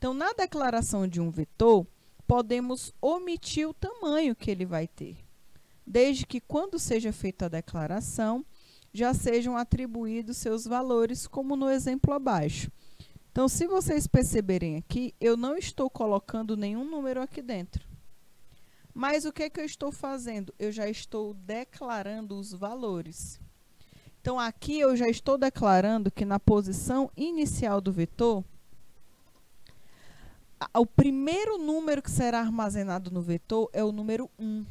Então, na declaração de um vetor, podemos omitir o tamanho que ele vai ter, desde que quando seja feita a declaração, já sejam atribuídos seus valores, como no exemplo abaixo. Então, se vocês perceberem aqui, eu não estou colocando nenhum número aqui dentro. Mas o que eu estou fazendo? Eu já estou declarando os valores. Então, aqui eu já estou declarando que na posição inicial do vetor, o primeiro número que será armazenado no vetor é o número 1.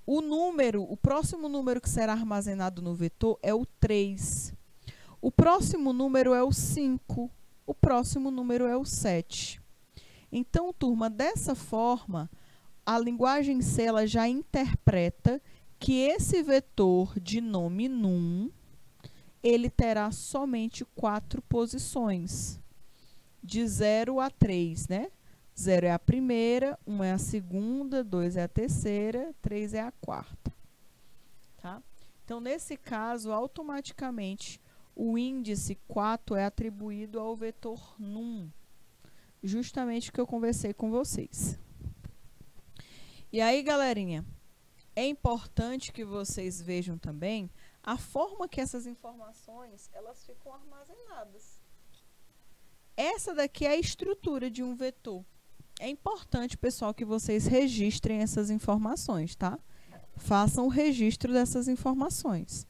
O próximo número que será armazenado no vetor é o 3. O próximo número é o 5. O próximo número é o 7. Então, turma, dessa forma, a linguagem C ela já interpreta que esse vetor de nome num, ele terá somente 4 posições, de 0 a 3, né? 0 é a primeira, 1 é a segunda, 2 é a terceira, 3 é a quarta. Tá? Então, nesse caso, automaticamente, o índice 4 é atribuído ao vetor num, justamente o que eu conversei com vocês. E aí, galerinha, é importante que vocês vejam também a forma que essas informações elas ficam armazenadas. Essa daqui é a estrutura de um vetor. É importante, pessoal, que vocês registrem essas informações, tá? Façam o registro dessas informações.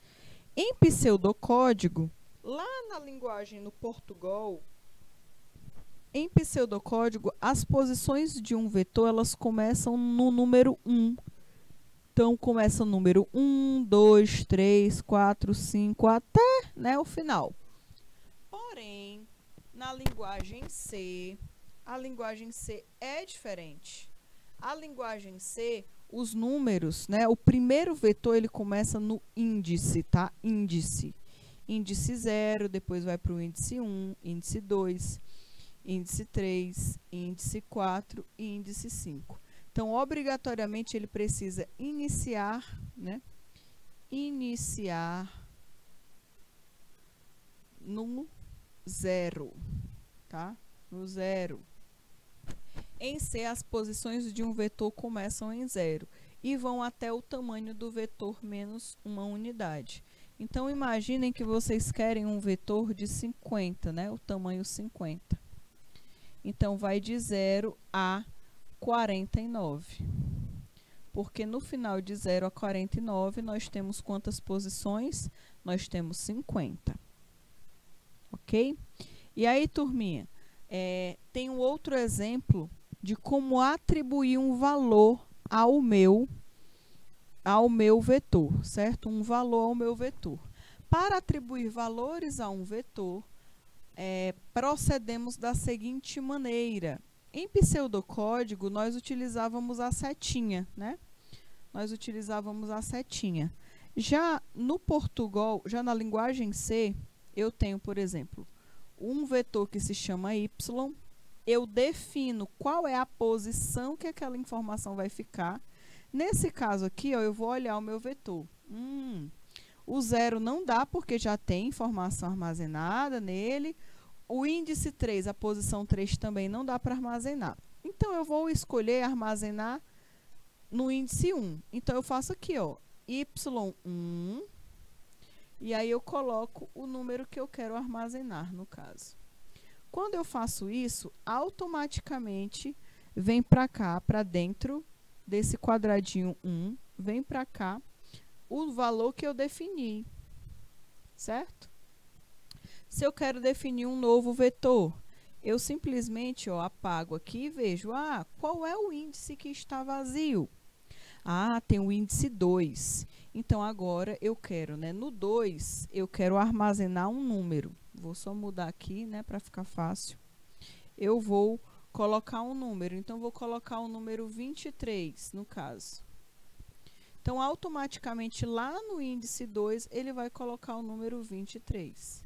Em pseudocódigo, lá na linguagem no Portugal, em pseudocódigo, as posições de um vetor, elas começam no número 1. Então, começa o número 1, 2, 3, 4, 5, até, né, o final. Porém, na linguagem C, a linguagem C é diferente. A linguagem C, os números, né, o primeiro vetor, ele começa no índice, tá? Índice. Índice 0, depois vai para o índice 1, índice 2, índice 3, índice 4 e índice 5. Então, obrigatoriamente, ele precisa iniciar, né? Iniciar no 0, tá? No 0. Em C, as posições de um vetor começam em 0 e vão até o tamanho do vetor menos uma unidade. Então, imaginem que vocês querem um vetor de 50, né? O tamanho 50. Então, vai de 0 a 49. Porque no final de 0 a 49, nós temos quantas posições? Nós temos 50. Ok? E aí, turminha, tem um outro exemplo de como atribuir um valor ao meu vetor, certo? Um valor ao meu vetor. Para atribuir valores a um vetor, procedemos da seguinte maneira. Em pseudocódigo, nós utilizávamos a setinha, né? Nós utilizávamos a setinha. Já no Portugal, já na linguagem C, eu tenho, por exemplo, um vetor que se chama y. Eu defino qual é a posição que aquela informação vai ficar. Nesse caso aqui, ó, eu vou olhar o meu vetor. O 0 não dá porque já tem informação armazenada nele. O índice 3, a posição 3 também não dá para armazenar. Então, eu vou escolher armazenar no índice 1. Então, eu faço aqui, ó, y1, e aí eu coloco o número que eu quero armazenar, no caso. Quando eu faço isso, automaticamente vem para cá, para dentro desse quadradinho 1, vem para cá o valor que eu defini, certo? Se eu quero definir um novo vetor, eu simplesmente, ó, apago aqui e vejo, qual é o índice que está vazio? Tem o índice 2. Então, agora eu quero, né, no 2, eu quero armazenar um número. Vou só mudar aqui, né, para ficar fácil. Eu vou colocar um número. Então, vou colocar o número 23, no caso. Então, automaticamente, lá no índice 2, ele vai colocar o número 23.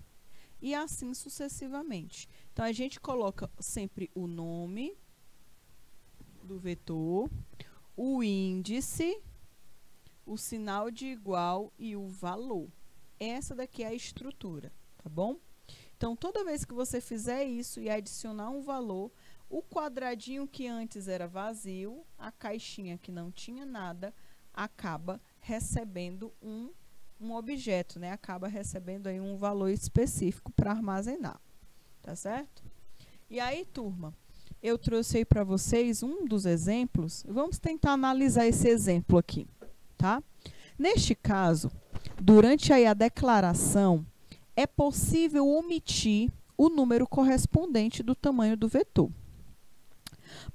E assim sucessivamente. Então, a gente coloca sempre o nome do vetor, o índice, o sinal de igual e o valor. Essa daqui é a estrutura, tá bom? Então, toda vez que você fizer isso e adicionar um valor, O quadradinho que antes era vazio, a caixinha que não tinha nada, acaba recebendo um objeto, né? Acaba recebendo aí um valor específico para armazenar, tá certo? E aí, turma, eu trouxe aí para vocês um dos exemplos. Vamos tentar analisar esse exemplo aqui, tá? Neste caso, durante aí a declaração, é possível omitir o número correspondente do tamanho do vetor.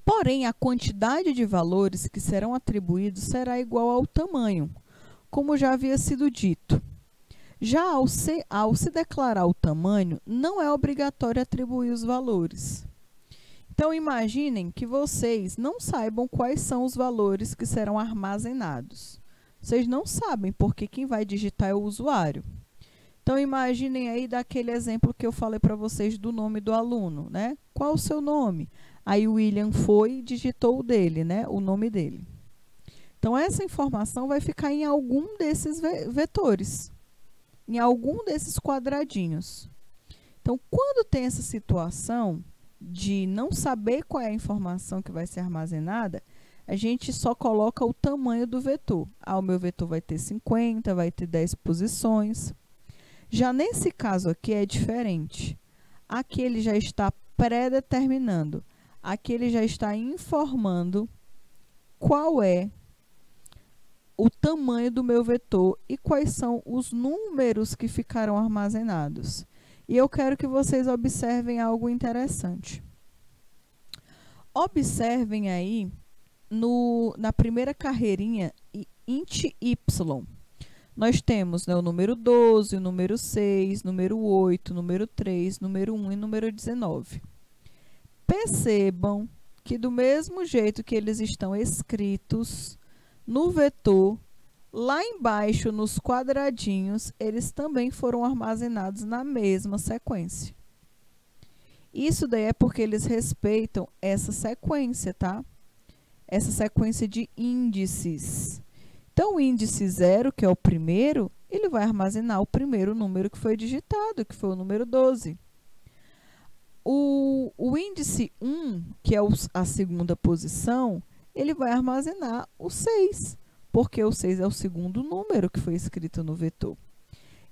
Porém, a quantidade de valores que serão atribuídos será igual ao tamanho, como já havia sido dito. Já ao se declarar o tamanho, não é obrigatório atribuir os valores. Então, imaginem que vocês não saibam quais são os valores que serão armazenados. Vocês não sabem, porque quem vai digitar é o usuário. Então, imaginem aí daquele exemplo que eu falei para vocês do nome do aluno, né? Qual o seu nome? Aí o William foi e digitou o dele, né? O nome dele. Então, essa informação vai ficar em algum desses vetores, em algum desses quadradinhos. Então, quando tem essa situação de não saber qual é a informação que vai ser armazenada, a gente só coloca o tamanho do vetor. Ah, o meu vetor vai ter 50, vai ter 10 posições. Já nesse caso aqui é diferente. Aqui ele já está pré-determinando. Aqui ele já está informando qual é o tamanho do meu vetor e quais são os números que ficarão armazenados. E eu quero que vocês observem algo interessante. Observem aí na primeira carreirinha int y. Nós temos, né, o número 12, o número 6, número 8, número 3, número 1 e número 19. Percebam que do mesmo jeito que eles estão escritos no vetor, lá embaixo, nos quadradinhos, eles também foram armazenados na mesma sequência. Isso daí é porque eles respeitam essa sequência, tá? Essa sequência de índices. Então, o índice 0, que é o primeiro, ele vai armazenar o primeiro número que foi digitado, que foi o número 12. O índice 1, que é a segunda posição, ele vai armazenar o 6, porque o 6 é o segundo número que foi escrito no vetor.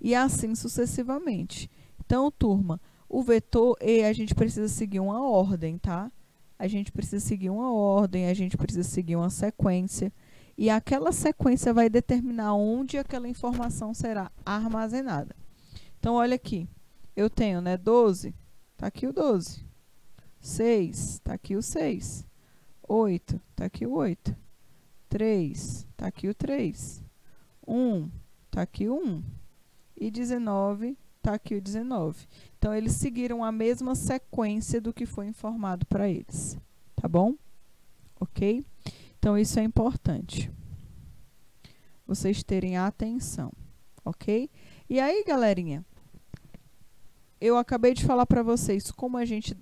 E assim sucessivamente. Então, turma, o vetor, a gente precisa seguir uma ordem, tá? A gente precisa seguir uma ordem, a gente precisa seguir uma sequência. E aquela sequência vai determinar onde aquela informação será armazenada. Então, olha aqui. Eu tenho, né, 12, tá aqui o 12. 6, tá aqui o 6. 8, tá aqui o 8. 3, tá aqui o 3. 1, tá aqui o 1. E 19, tá aqui o 19. Então, eles seguiram a mesma sequência do que foi informado para eles. Tá bom? Ok? Então, isso é importante. Vocês terem atenção. Ok? E aí, galerinha, eu acabei de falar para vocês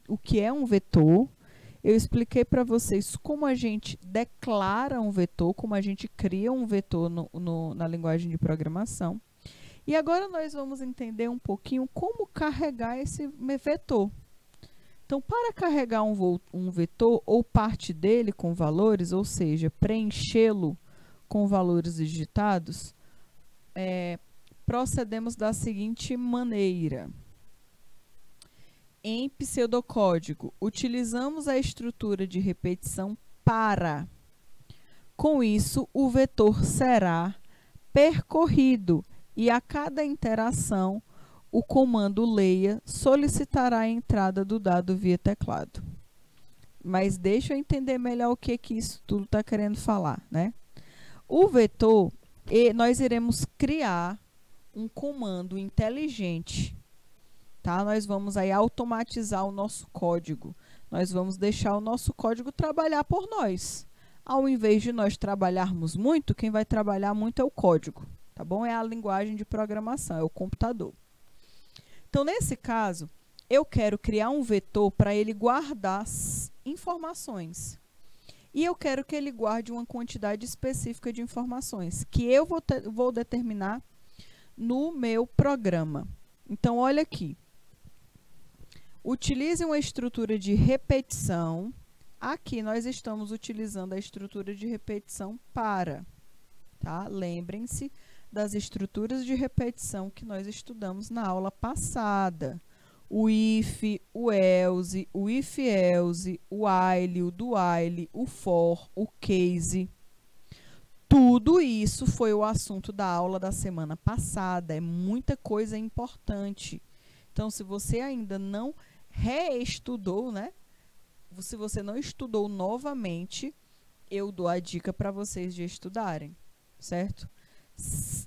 o que é um vetor. Eu expliquei para vocês como a gente declara um vetor, como a gente cria um vetor na linguagem de programação. E agora nós vamos entender um pouquinho como carregar esse vetor. Então, para carregar um vetor ou parte dele com valores, ou seja, preenchê-lo com valores digitados, procedemos da seguinte maneira. Em pseudocódigo, utilizamos a estrutura de repetição para. Com isso, o vetor será percorrido e a cada interação, o comando leia solicitará a entrada do dado via teclado. Mas deixa eu entender melhor o que isso tudo está querendo falar, né? O vetor, nós iremos criar um comando inteligente. Tá? Nós vamos aí automatizar o nosso código. Nós vamos deixar o nosso código trabalhar por nós. Ao invés de nós trabalharmos muito, quem vai trabalhar muito é o código. Tá bom? É a linguagem de programação, é o computador. Então, nesse caso, eu quero criar um vetor para ele guardar informações. E eu quero que ele guarde uma quantidade específica de informações, que eu vou determinar no meu programa. Então, olha aqui. Utilize uma estrutura de repetição. Aqui nós estamos utilizando a estrutura de repetição para, tá? Lembrem-se das estruturas de repetição que nós estudamos na aula passada. O if, o else, o if-else, o while, o do while, o for, o case. Tudo isso foi o assunto da aula da semana passada. É muita coisa importante. Então, se você ainda não reestudou, né? Se você não estudou novamente, eu dou a dica para vocês de estudarem, certo?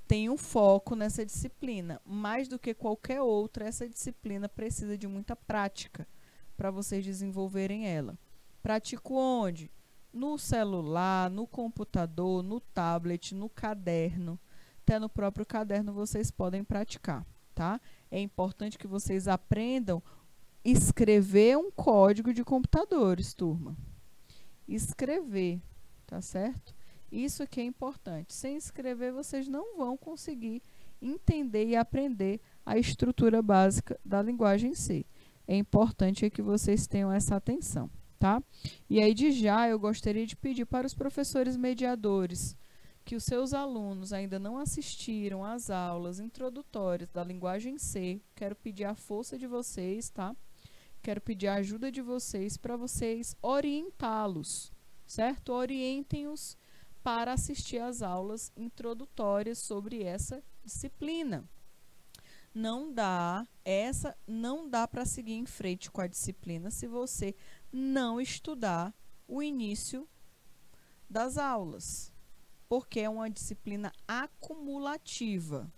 Tenham foco nessa disciplina. Mais do que qualquer outra, essa disciplina precisa de muita prática para vocês desenvolverem ela. Pratico onde? No celular, no computador, no tablet, no caderno. Até no próprio caderno vocês podem praticar, tá? É importante que vocês aprendam a escrever um código de computadores, turma. Escrever, tá certo? Isso aqui é importante. Sem escrever, vocês não vão conseguir entender e aprender a estrutura básica da linguagem C. É importante que vocês tenham essa atenção, tá? E aí, de já, eu gostaria de pedir para os professores mediadores que os seus alunos ainda não assistiram às aulas introdutórias da linguagem C. Quero pedir a força de vocês, tá? Quero pedir a ajuda de vocês para vocês orientá-los, certo? Orientem-os para assistir às aulas introdutórias sobre essa disciplina. Não dá para seguir em frente com a disciplina se você não estudar o início das aulas, porque é uma disciplina acumulativa,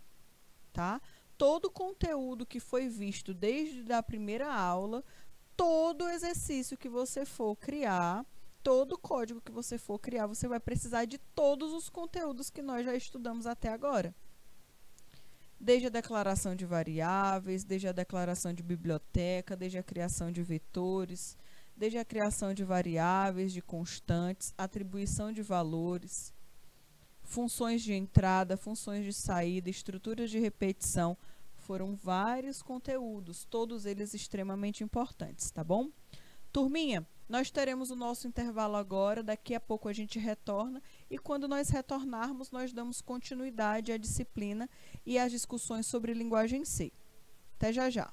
tá? Todo o conteúdo que foi visto desde a primeira aula, todo exercício que você for criar, todo código que você for criar, você vai precisar de todos os conteúdos que nós já estudamos até agora. Desde a declaração de variáveis, desde a declaração de biblioteca, desde a criação de vetores, desde a criação de variáveis, de constantes, atribuição de valores, funções de entrada, funções de saída, estruturas de repetição. Foram vários conteúdos, todos eles extremamente importantes, tá bom? Turminha, nós teremos o nosso intervalo agora, daqui a pouco a gente retorna e quando nós retornarmos, nós damos continuidade à disciplina e às discussões sobre linguagem C. Até já já!